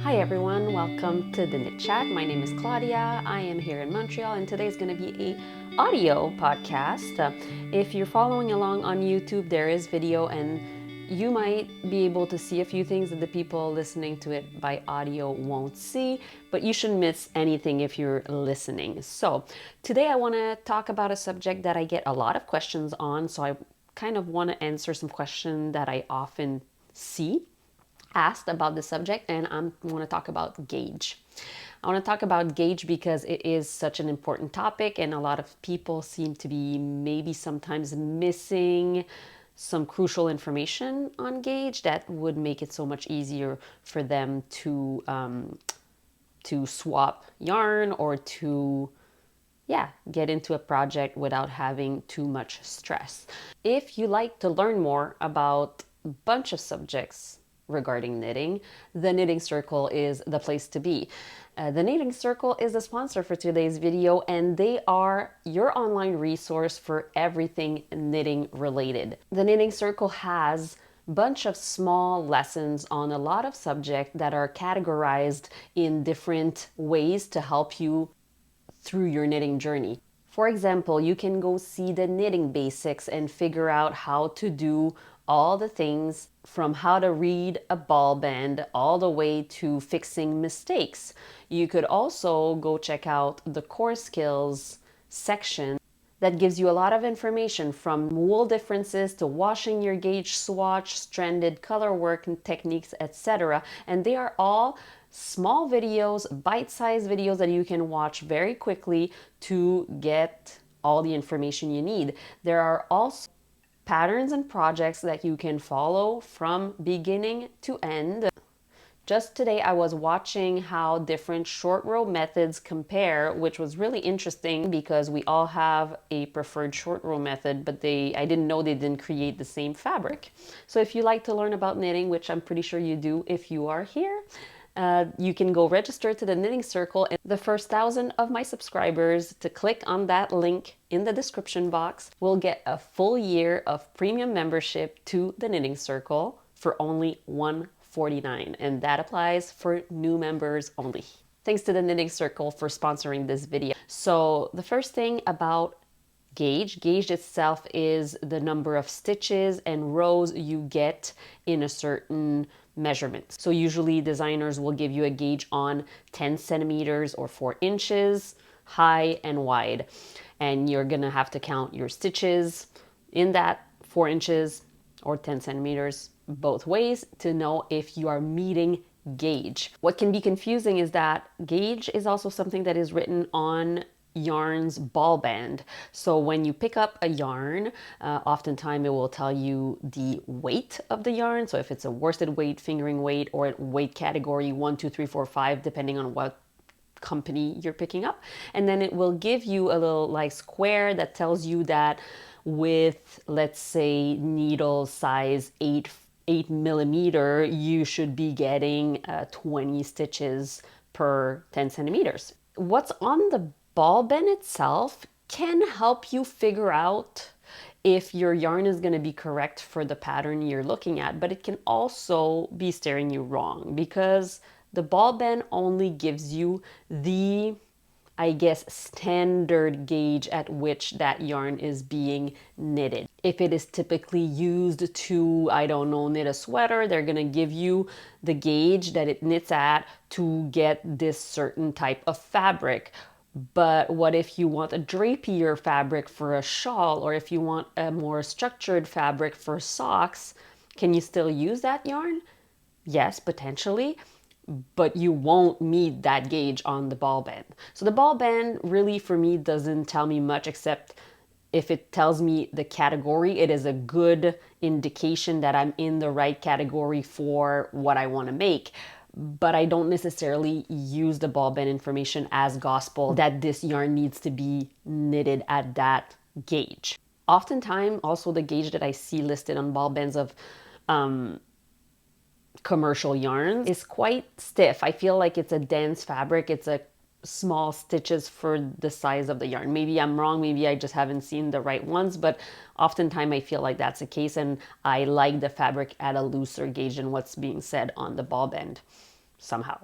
Hi everyone, welcome to the Knit Chat. My name is Claudia. I am here in Montreal and today is going to be a audio podcast. If you're following along on YouTube, there is video and you might be able to see a few things that the people listening to it by audio won't see, but you shouldn't miss anything if you're listening. So today I want to talk about a subject that I get a lot of questions on, so I kind of want to answer some questions that I often see asked about the subject, and I want to talk about gauge. I want to talk about gauge because it is such an important topic and a lot of people seem to be maybe sometimes missing some crucial information on gauge that would make it so much easier for them to swap yarn or to get into a project without having too much stress. If you like to learn more about a bunch of subjects regarding knitting, the Knitting Circle is the place to be. The Knitting Circle is the sponsor for today's video, and they are your online resource for everything knitting related. The Knitting Circle has a bunch of small lessons on a lot of subjects that are categorized in different ways to help you through your knitting journey. For example, you can go see the knitting basics and figure out how to do all the things from how to read a ball band all the way to fixing mistakes. You could also go check out the core skills section that gives you a lot of information from wool differences to washing your gauge, swatch, stranded color work and techniques, etc. And they are all small videos, bite-sized videos that you can watch very quickly to get all the information you need. There are also patterns and projects that you can follow from beginning to end. Just today I was watching how different short row methods compare, which was really interesting because we all have a preferred short row method, but I didn't know they didn't create the same fabric. So if you like to learn about knitting, which I'm pretty sure you do if you are here, you can go register to the Knitting Circle, and the first 1,000 of my subscribers to click on that link in the description box will get a full year of premium membership to the Knitting Circle for only $149, and that applies for new members only. Thanks to the Knitting Circle for sponsoring this video. So the first thing about gauge itself is the number of stitches and rows you get in a certain measurement. So usually designers will give you a gauge on 10 centimeters or 4 inches high and wide, and you're gonna have to count your stitches in that 4 inches or 10 centimeters both ways to know if you are meeting gauge. What can be confusing is that gauge is also something that is written on yarn's ball band. So when you pick up a yarn, oftentimes it will tell you the weight of the yarn. So if it's a worsted weight, fingering weight, or weight category 1, 2, 3, 4, 5, depending on what company you're picking up. And then it will give you a little like square that tells you that with, let's say, needle size 8 millimeter, you should be getting 20 stitches per 10 centimeters. What's on the ball band itself can help you figure out if your yarn is going to be correct for the pattern you're looking at, but it can also be steering you wrong because the ball band only gives you the, I guess, standard gauge at which that yarn is being knitted. If it is typically used to, I don't know, knit a sweater, they're gonna give you the gauge that it knits at to get this certain type of fabric. But what if you want a drapier fabric for a shawl, or if you want a more structured fabric for socks, can you still use that yarn? Yes, potentially, but you won't meet that gauge on the ball band. So the ball band really for me doesn't tell me much, except if it tells me the category, it is a good indication that I'm in the right category for what I want to make. But I don't necessarily use the ball band information as gospel that this yarn needs to be knitted at that gauge. Oftentimes, also the gauge that I see listed on ball bands of commercial yarns is quite stiff. I feel like it's a dense fabric. It's a small stitches for the size of the yarn. Maybe I'm wrong, maybe I just haven't seen the right ones, but oftentimes I feel like that's the case, and I like the fabric at a looser gauge than what's being said on the ball band. somehow.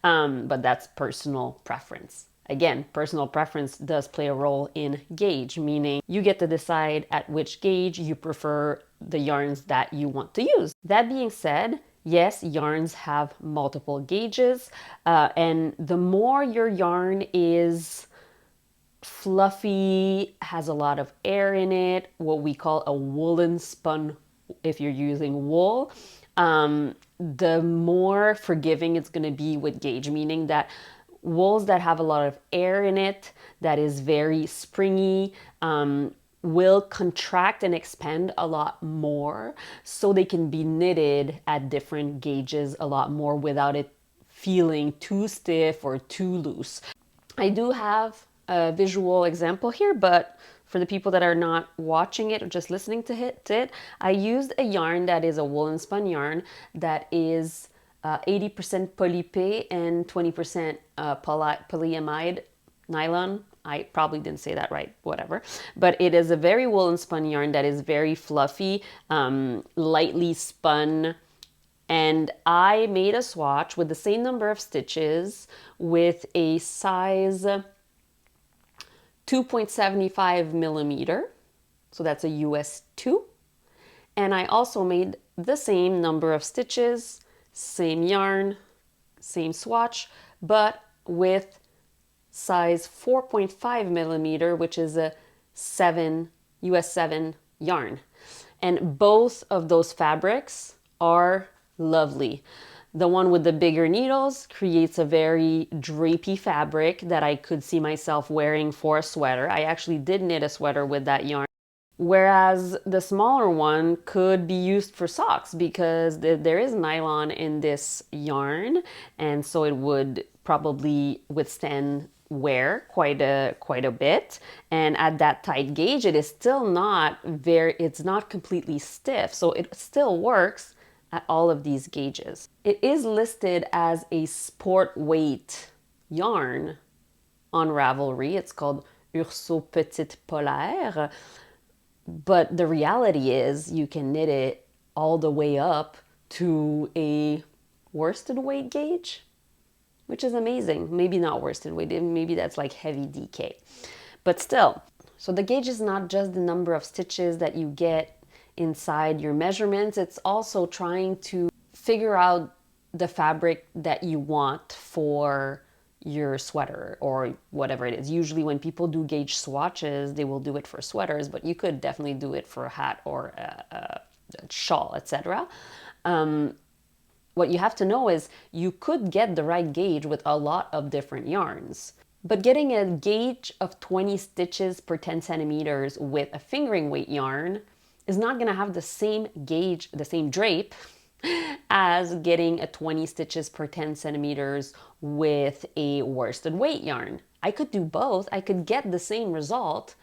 But that's personal preference. Again, personal preference does play a role in gauge, meaning you get to decide at which gauge you prefer the yarns that you want to use. That being said, yes, yarns have multiple gauges, and the more your yarn is fluffy, has a lot of air in it, what we call a woolen spun if you're using wool, the more forgiving it's going to be with gauge, meaning that wools that have a lot of air in it, that is very springy, will contract and expand a lot more, so they can be knitted at different gauges a lot more without it feeling too stiff or too loose. I do have a visual example here, but for the people that are not watching it or just listening to it, I used a yarn that is a woolen spun yarn that is 80% polypé and 20% polyamide nylon. I probably didn't say that right, whatever. But it is a very woolen spun yarn that is very fluffy, lightly spun. And I made a swatch with the same number of stitches with a size 2.75 millimeter. So that's a US 2. And I also made the same number of stitches, same yarn, same swatch, but with size 4.5 millimeter, which is a US 7 yarn. And both of those fabrics are lovely. The one with the bigger needles creates a very drapey fabric that I could see myself wearing for a sweater. I actually did knit a sweater with that yarn. Whereas the smaller one could be used for socks because there is nylon in this yarn, and so it would probably withstand wear quite a bit. And at that tight gauge, it is still it's not completely stiff, so it still works at all of these gauges. It is listed as a sport weight yarn on Ravelry. It's called Urso Petite Polaire. But the reality is you can knit it all the way up to a worsted weight gauge, which is amazing. Maybe not worsted weight, maybe that's like heavy DK. But still, so the gauge is not just the number of stitches that you get inside your measurements, it's also trying to figure out the fabric that you want for your sweater or whatever it is. Usually when people do gauge swatches, they will do it for sweaters, but you could definitely do it for a hat or a shawl, etc. What you have to know is you could get the right gauge with a lot of different yarns. But getting a gauge of 20 stitches per 10 centimeters with a fingering weight yarn is not going to have the same gauge, the same drape, as getting a 20 stitches per 10 centimeters with a worsted weight yarn. I could do both. I could get the same result.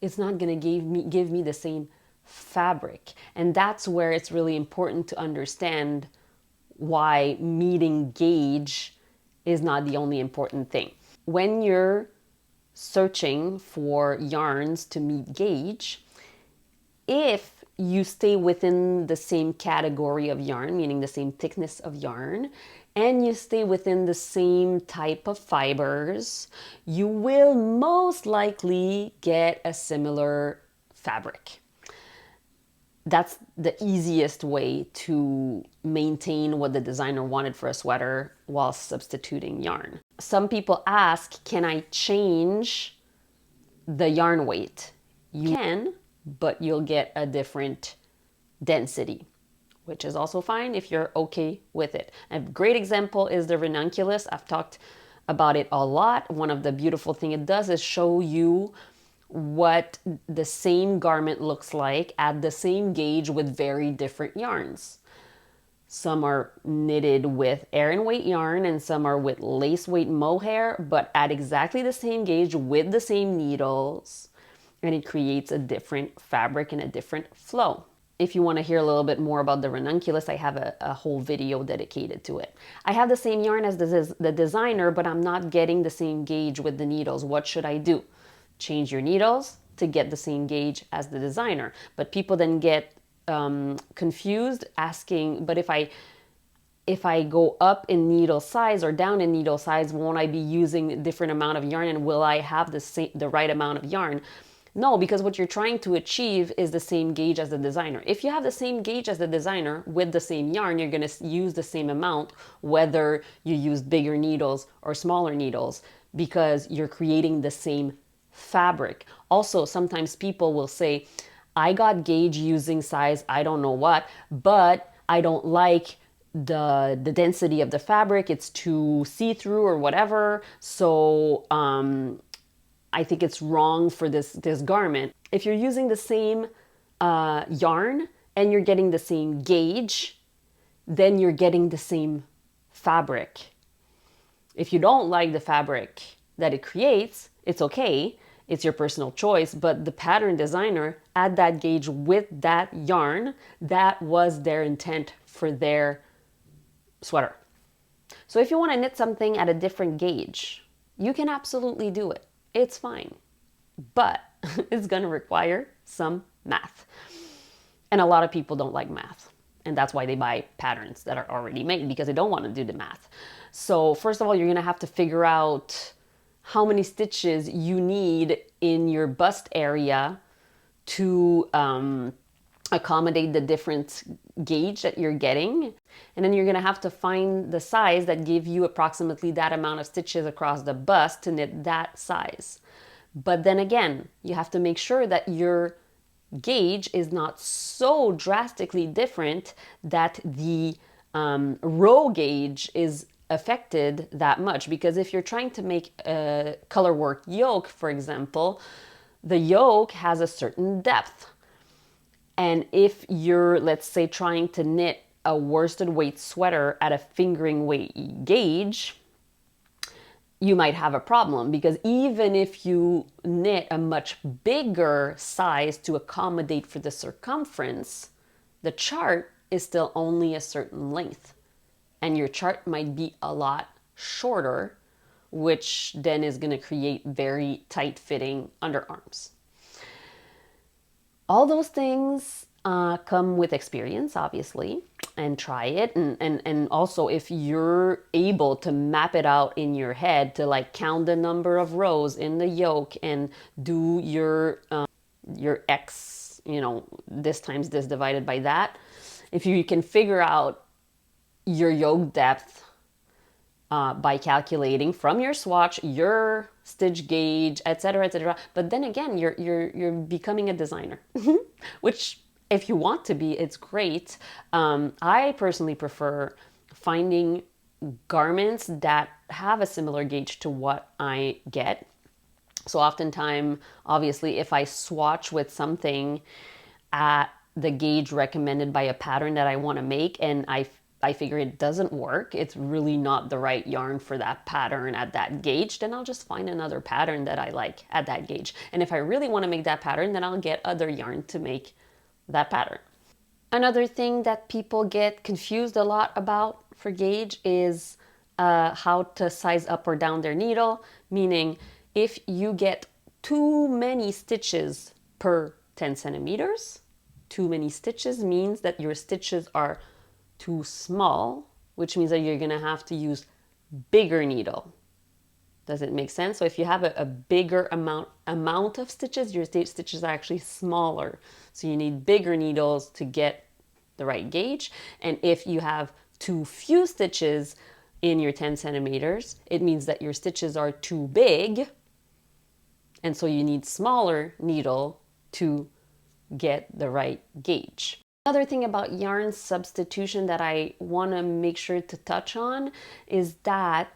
It's not going to give me the same fabric. And that's where it's really important to understand why meeting gauge is not the only important thing. When you're searching for yarns to meet gauge, if you stay within the same category of yarn, meaning the same thickness of yarn, and you stay within the same type of fibers, you will most likely get a similar fabric. That's the easiest way to maintain what the designer wanted for a sweater while substituting yarn. Some people ask, can I change the yarn weight? You can, but you'll get a different density, which is also fine if you're okay with it. A great example is the ranunculus. I've talked about it a lot. One of the beautiful things it does is show you what the same garment looks like at the same gauge with very different yarns. Some are knitted with Aran weight yarn and some are with lace weight mohair, but at exactly the same gauge with the same needles. And it creates a different fabric and a different flow. If you want to hear a little bit more about the ranunculus, I have a whole video dedicated to it. I have the same yarn as the designer, but I'm not getting the same gauge with the needles. What should I do? Change your needles to get the same gauge as the designer. But people then get confused asking, but if I if I go up in needle size or down in needle size, won't I be using a different amount of yarn, and will I have the right amount of yarn? No, because what you're trying to achieve is the same gauge as the designer. If you have the same gauge as the designer with the same yarn, you're going to use the same amount, whether you use bigger needles or smaller needles, because you're creating the same fabric. Also, sometimes people will say, I got gauge using size, I don't know what, but I don't like the density of the fabric, it's too see-through or whatever, so I think it's wrong for this garment. If you're using the same yarn and you're getting the same gauge, then you're getting the same fabric. If you don't like the fabric that it creates, it's okay. It's your personal choice, but the pattern designer add that gauge with that yarn. That was their intent for their sweater. So if you want to knit something at a different gauge, you can absolutely do it. It's fine, but it's going to require some math. And a lot of people don't like math. And that's why they buy patterns that are already made, because they don't want to do the math. So first of all, you're going to have to figure out how many stitches you need in your bust area to accommodate the different gauge that you're getting. And then you're going to have to find the size that give you approximately that amount of stitches across the bust to knit that size. But then again, you have to make sure that your gauge is not so drastically different that the row gauge is affected that much. Because if you're trying to make a color work yoke, for example, the yoke has a certain depth. And if you're, let's say, trying to knit a worsted weight sweater at a fingering weight gauge, you might have a problem, because even if you knit a much bigger size to accommodate for the circumference, the chart is still only a certain length. And your chart might be a lot shorter, which then is going to create very tight-fitting underarms. All those things come with experience, obviously, and try it. And also, if you're able to map it out in your head, to like count the number of rows in the yoke and do your X, this times this divided by that. If you can figure out your yoke depth by calculating from your swatch, your stitch gauge, etc., etc. But then again, you're becoming a designer, which, if you want to be, it's great. I personally prefer finding garments that have a similar gauge to what I get. So oftentimes, obviously, if I swatch with something at the gauge recommended by a pattern that I want to make, and I figure it doesn't work, it's really not the right yarn for that pattern at that gauge, then I'll just find another pattern that I like at that gauge. And if I really want to make that pattern, then I'll get other yarn to make that pattern. Another thing that people get confused a lot about for gauge is how to size up or down their needle, meaning if you get too many stitches per 10 centimeters, too many stitches means that your stitches are too small, which means that you're going to have to use bigger needle. Does it make sense? So if you have a bigger amount of stitches, your stitches are actually smaller. So you need bigger needles to get the right gauge. And if you have too few stitches in your 10 centimeters, it means that your stitches are too big. And so you need smaller needle to get the right gauge. Another thing about yarn substitution that I want to make sure to touch on is that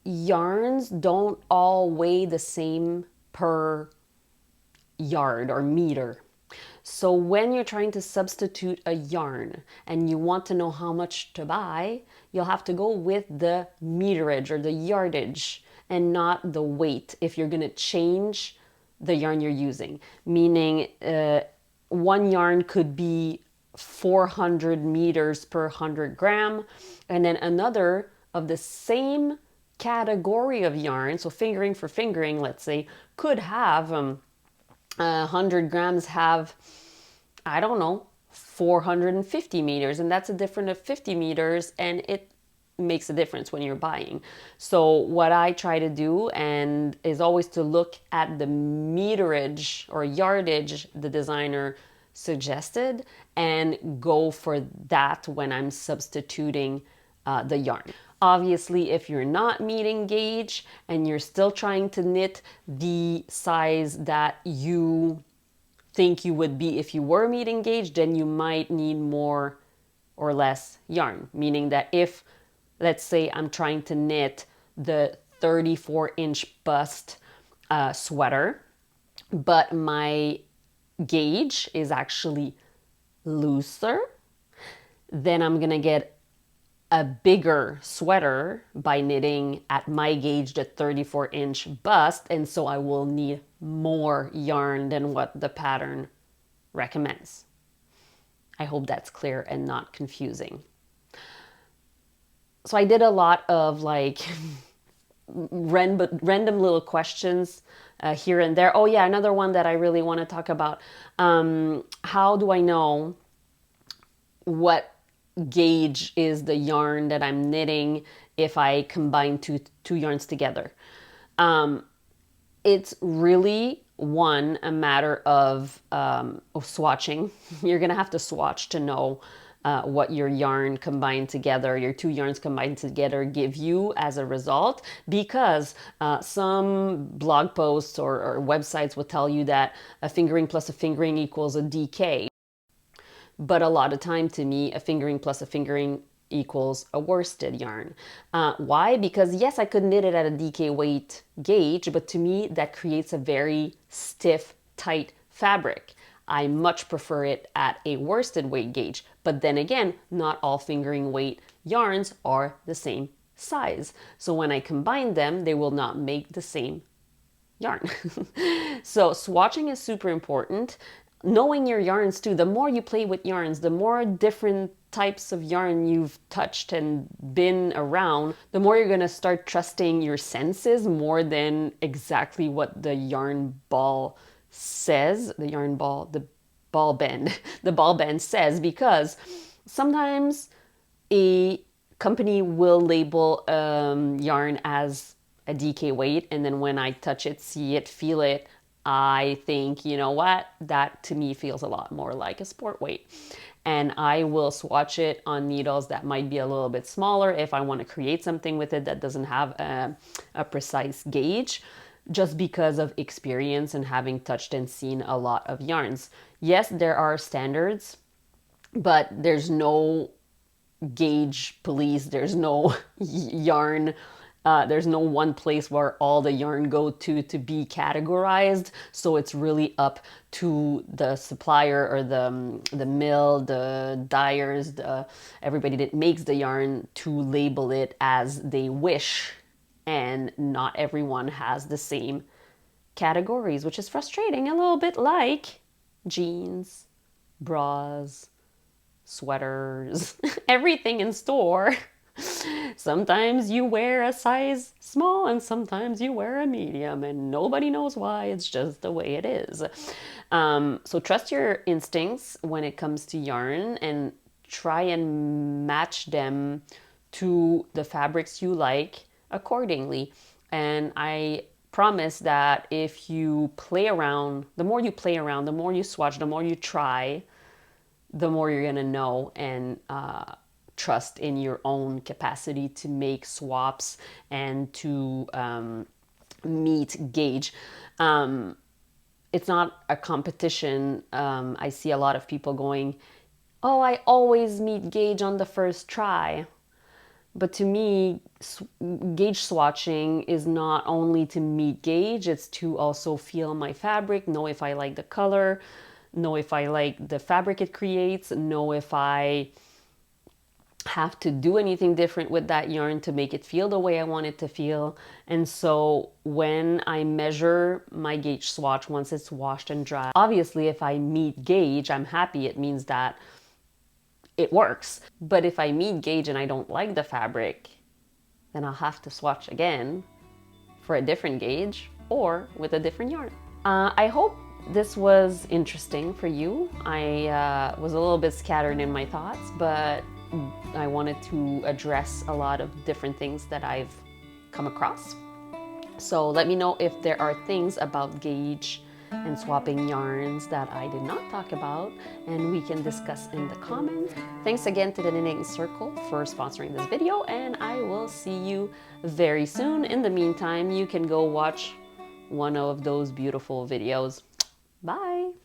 yarns don't all weigh the same per yard or meter. So when you're trying to substitute a yarn and you want to know how much to buy, you'll have to go with the meterage or the yardage and not the weight if you're going to change the yarn you're using. Meaning one yarn could be 400 meters per 100 gram, and then another of the same category of yarn, so fingering for fingering, let's say, could have 100 grams have, I don't know, 450 meters, and that's a difference of 50 meters, and it makes a difference when you're buying. So what I try to do and is always to look at the meterage or yardage the designer suggested and go for that when I'm substituting the yarn. Obviously, if you're not meeting gauge and you're still trying to knit the size that you think you would be if you were meeting gauge, then you might need more or less yarn. Meaning that if, let's say, I'm trying to knit the 34-inch bust sweater, but my gauge is actually looser, then I'm gonna get a bigger sweater by knitting at my gauge the 34-inch bust, and so I will need more yarn than what the pattern recommends. I hope that's clear and not confusing. So I did a lot of like random little questions here and there. Oh yeah, another one that I really want to talk about. How do I know what gauge is the yarn that I'm knitting if I combine two yarns together? It's really a matter of swatching. You're gonna have to swatch to know what your yarn combined together, your two yarns combined together give you as a result, because some blog posts or websites will tell you that a fingering plus a fingering equals a DK. But a lot of time, to me, a fingering plus a fingering equals a worsted yarn. Why? Because yes, I could knit it at a DK weight gauge, but to me that creates a very stiff, tight fabric. I much prefer it at a worsted weight gauge. But then again, not all fingering weight yarns are the same size. So when I combine them, they will not make the same yarn. So swatching is super important. Knowing your yarns too. The more you play with yarns, the more different types of yarn you've touched and been around, the more you're gonna start trusting your senses more than exactly what the yarn ball says. The ball bend, the ball bend says, because sometimes a company will label yarn as a DK weight, and then when I touch it, see it, feel it, I think, you know what, that to me feels a lot more like a sport weight. And I will swatch it on needles that might be a little bit smaller if I want to create something with it that doesn't have a precise gauge, just because of experience and having touched and seen a lot of yarns. Yes, there are standards, but there's no gauge police, there's no yarn, there's no one place where all the yarn go to be categorized. So it's really up to the supplier or the mill, the dyers, everybody that makes the yarn to label it as they wish. And not everyone has the same categories, which is frustrating, a little bit like jeans, bras, sweaters, everything in store. Sometimes you wear a size small and sometimes you wear a medium, and nobody knows why. It's just the way it is. So trust your instincts when it comes to yarn and try and match them to the fabrics you like accordingly. And I promise that if you play around, the more you play around, the more you swatch, the more you try, the more you're gonna know and trust in your own capacity to make swaps and to meet gauge. It's not a competition. I see a lot of people going, oh, I always meet gauge on the first try. But to me, gauge swatching is not only to meet gauge, it's to also feel my fabric, know if I like the color, know if I like the fabric it creates, know if I have to do anything different with that yarn to make it feel the way I want it to feel. And so when I measure my gauge swatch once it's washed and dry, obviously if I meet gauge, I'm happy. It means that it works. But if I meet gauge and I don't like the fabric, then I'll have to swatch again for a different gauge or with a different yarn. I hope this was interesting for you. I was a little bit scattered in my thoughts, but I wanted to address a lot of different things that I've come across. So let me know if there are things about gauge and swapping yarns that I did not talk about, and we can discuss in the comments. Thanks again to the Knitting Circle for sponsoring this video, and I will see you very soon. In the meantime, you can go watch one of those beautiful videos.